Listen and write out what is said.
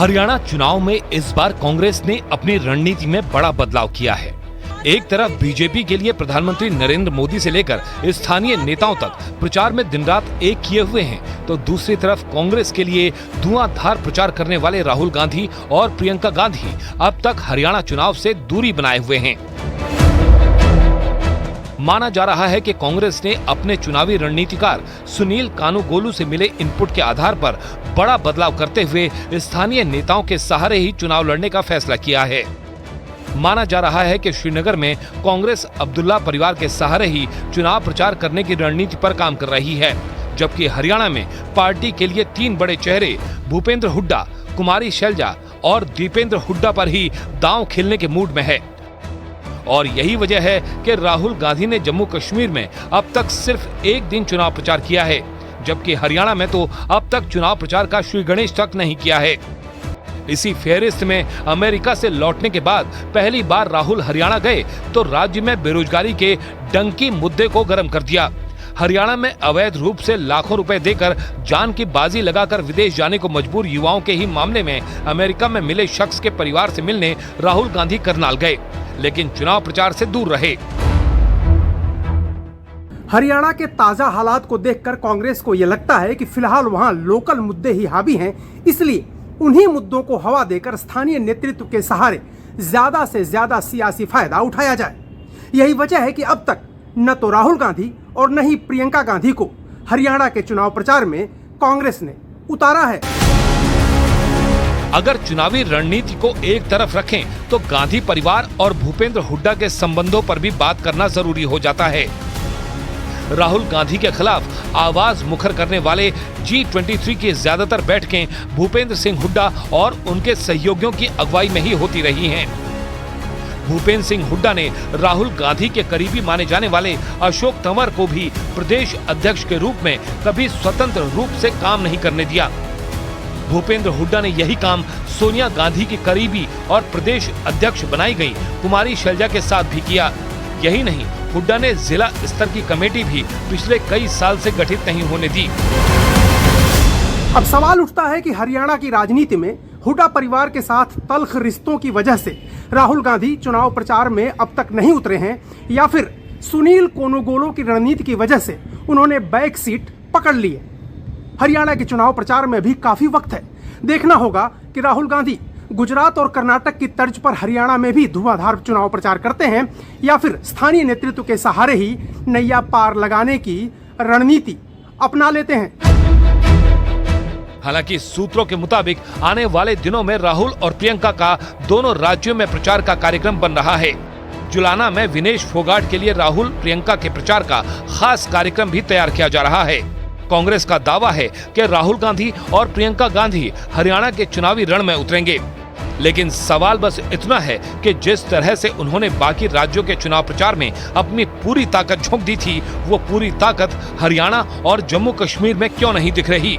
हरियाणा चुनाव में इस बार कांग्रेस ने अपनी रणनीति में बड़ा बदलाव किया है। एक तरफ बीजेपी के लिए प्रधानमंत्री नरेंद्र मोदी से लेकर स्थानीय नेताओं तक प्रचार में दिन रात एक किए हुए हैं, तो दूसरी तरफ कांग्रेस के लिए धुआंधार प्रचार करने वाले राहुल गांधी और प्रियंका गांधी अब तक हरियाणा चुनाव से दूरी बनाए हुए हैं। माना जा रहा है कि कांग्रेस ने अपने चुनावी रणनीतिकार सुनील कानूगोलू से मिले इनपुट के आधार पर बड़ा बदलाव करते हुए स्थानीय नेताओं के सहारे ही चुनाव लड़ने का फैसला किया है। माना जा रहा है कि श्रीनगर में कांग्रेस अब्दुल्ला परिवार के सहारे ही चुनाव प्रचार करने की रणनीति पर काम कर रही है, जबकि हरियाणा में पार्टी के लिए 3 बड़े चेहरे भूपेंद्र हुड्डा, कुमारी शैलजा और दीपेंद्र हुड्डा पर ही दांव खेलने के मूड में है। और यही वजह है कि राहुल गांधी ने जम्मू कश्मीर में अब तक सिर्फ एक दिन चुनाव प्रचार किया है, जबकि हरियाणा में तो अब तक चुनाव प्रचार का श्री गणेश तक नहीं किया है। इसी फेहरिस्त में अमेरिका से लौटने के बाद पहली बार राहुल हरियाणा गए तो राज्य में बेरोजगारी के डंकी मुद्दे को गर्म कर दिया। हरियाणा में अवैध रूप से लाखों रुपए देकर जान की बाजी लगाकर विदेश जाने को मजबूर युवाओं के ही मामले में अमेरिका में मिले शख्स के परिवार से मिलने राहुल गांधी करनाल गए, लेकिन चुनाव प्रचार से दूर रहे। हरियाणा के ताजा हालात को देखकर कांग्रेस को यह लगता है कि फिलहाल वहां लोकल मुद्दे ही हावी हैं, इसलिए उन्हीं मुद्दों को हवा देकर स्थानीय नेतृत्व के सहारे ज्यादा से ज्यादा सियासी फायदा उठाया जाए। यही वजह है कि अब तक न तो राहुल गांधी और न ही प्रियंका गांधी को हरियाणा के चुनाव प्रचार में कांग्रेस ने उतारा है। अगर चुनावी रणनीति को एक तरफ रखें तो गांधी परिवार और भूपेंद्र हुड्डा के संबंधों पर भी बात करना जरूरी हो जाता है। राहुल गांधी के खिलाफ आवाज मुखर करने वाले G23 की ज्यादातर बैठकें भूपेंद्र सिंह हुड्डा और उनके सहयोगियों की अगुवाई में ही होती रही हैं। भूपेंद्र सिंह हुड्डा ने राहुल गांधी के करीबी माने जाने वाले अशोक तंवर को भी प्रदेश अध्यक्ष के रूप में कभी स्वतंत्र रूप से काम नहीं करने दिया। भूपेंद्र हुड्डा ने यही काम सोनिया गांधी की करीबी और प्रदेश अध्यक्ष बनाई गई कुमारी शैलजा के साथ भी किया। यही नहीं, हुड्डा ने जिला स्तर की कमेटी भी पिछले कई साल से गठित नहीं होने दी। अब सवाल उठता है कि हरियाणा की राजनीति में हुड्डा परिवार के साथ तल्ख रिश्तों की वजह से राहुल गांधी चुनाव प्रचार में अब तक नहीं उतरे हैं, या फिर सुनील कानूगोलू की रणनीति की वजह से उन्होंने बैक सीट पकड़ ली है। हरियाणा के चुनाव प्रचार में भी काफी वक्त है। देखना होगा कि राहुल गांधी गुजरात और कर्नाटक की तर्ज पर हरियाणा में भी धुआंधार चुनाव प्रचार करते हैं, या फिर स्थानीय नेतृत्व के सहारे ही नैया पार लगाने की रणनीति अपना लेते हैं। हालांकि सूत्रों के मुताबिक आने वाले दिनों में राहुल और प्रियंका का दोनों राज्यों में प्रचार का कार्यक्रम बन रहा है। जुलाना में विनेश फोगाट के लिए राहुल प्रियंका के प्रचार का खास कार्यक्रम भी तैयार किया जा रहा है। कांग्रेस का दावा है कि राहुल गांधी और प्रियंका गांधी हरियाणा के चुनावी रण में उतरेंगे, लेकिन सवाल बस इतना है कि जिस तरह से उन्होंने बाकी राज्यों के चुनाव प्रचार में अपनी पूरी ताकत झोंक दी थी, वो पूरी ताकत हरियाणा और जम्मू कश्मीर में क्यों नहीं दिख रही।